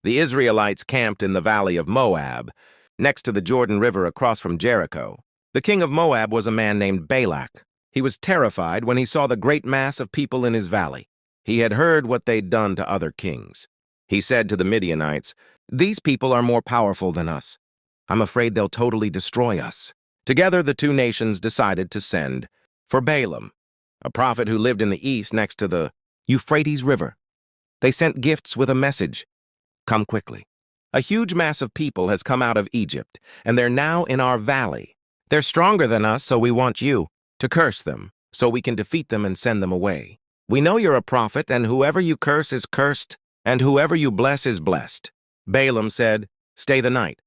The Israelites camped in the valley of Moab, next to the Jordan River across from Jericho. The king of Moab was a man named Balak. He was terrified when he saw the great mass of people in his valley. He had heard what they'd done to other kings. He said to the Midianites, "These people are more powerful than us. I'm afraid they'll totally destroy us." Together, the two nations decided to send for Balaam, a prophet who lived in the east next to the Euphrates River. They sent gifts with a message: "Come quickly. A huge mass of people has come out of Egypt, and they're now in our valley. They're stronger than us, so we want you to curse them, so we can defeat them and send them away. We know you're a prophet, and whoever you curse is cursed, and whoever you bless is blessed." Balaam said, "Stay the night.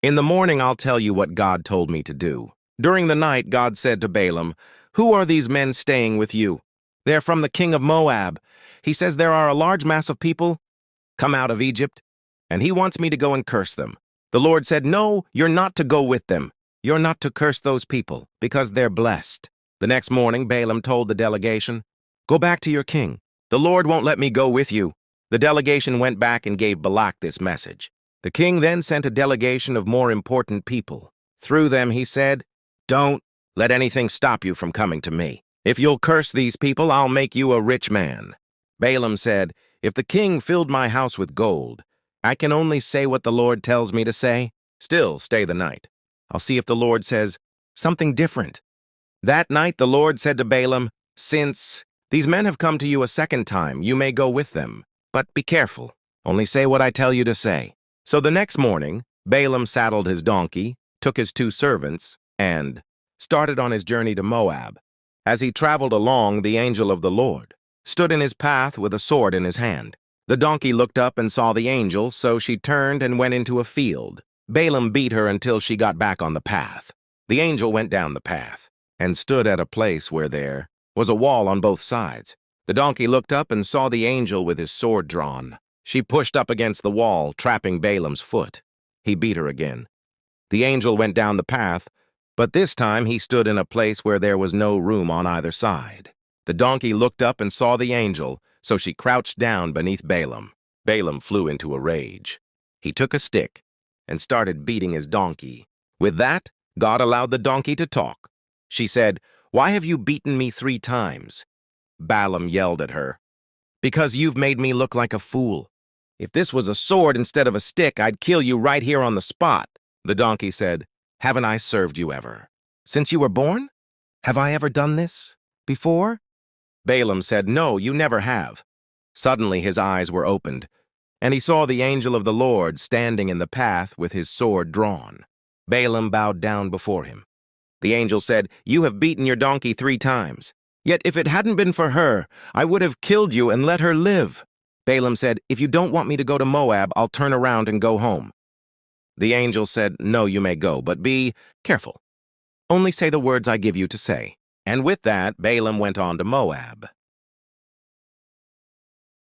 In the morning I'll tell you what God told me to do." During the night, God said to Balaam, "Who are these men staying with you?" "They're from the king of Moab. He says there are a large mass of people come out of Egypt, and he wants me to go and curse them." The Lord said, "No, you're not to go with them. You're not to curse those people, because they're blessed." The next morning, Balaam told the delegation, "Go back to your king. The Lord won't let me go with you." The delegation went back and gave Balak this message. The king then sent a delegation of more important people. Through them, he said, "Don't let anything stop you from coming to me. If you'll curse these people, I'll make you a rich man." Balaam said, "If the king filled my house with gold, I can only say what the Lord tells me to say. Still, stay the night. I'll see if the Lord says something different." That night the Lord said to Balaam, "Since these men have come to you a second time, you may go with them. But be careful. Only say what I tell you to say." So the next morning, Balaam saddled his donkey, took his two servants, and started on his journey to Moab. As he traveled along, the angel of the Lord stood in his path with a sword in his hand. The donkey looked up and saw the angel, so she turned and went into a field. Balaam beat her until she got back on the path. The angel went down the path and stood at a place where there was a wall on both sides. The donkey looked up and saw the angel with his sword drawn. She pushed up against the wall, trapping Balaam's foot. He beat her again. The angel went down the path, but this time he stood in a place where there was no room on either side. The donkey looked up and saw the angel, so she crouched down beneath Balaam. Balaam flew into a rage. He took a stick and started beating his donkey. With that, God allowed the donkey to talk. She said, "Why have you beaten me 3 times?" Balaam yelled at her, "Because you've made me look like a fool. If this was a sword instead of a stick, I'd kill you right here on the spot." The donkey said, "Haven't I served you ever? Since you were born? Have I ever done this before?" Balaam said, "No, you never have." Suddenly his eyes were opened, and he saw the angel of the Lord standing in the path with his sword drawn. Balaam bowed down before him. The angel said, "You have beaten your donkey 3 times. Yet if it hadn't been for her, I would have killed you and let her live." Balaam said, "If you don't want me to go to Moab, I'll turn around and go home." The angel said, "No, you may go, but be careful. Only say the words I give you to say." And with that, Balaam went on to Moab.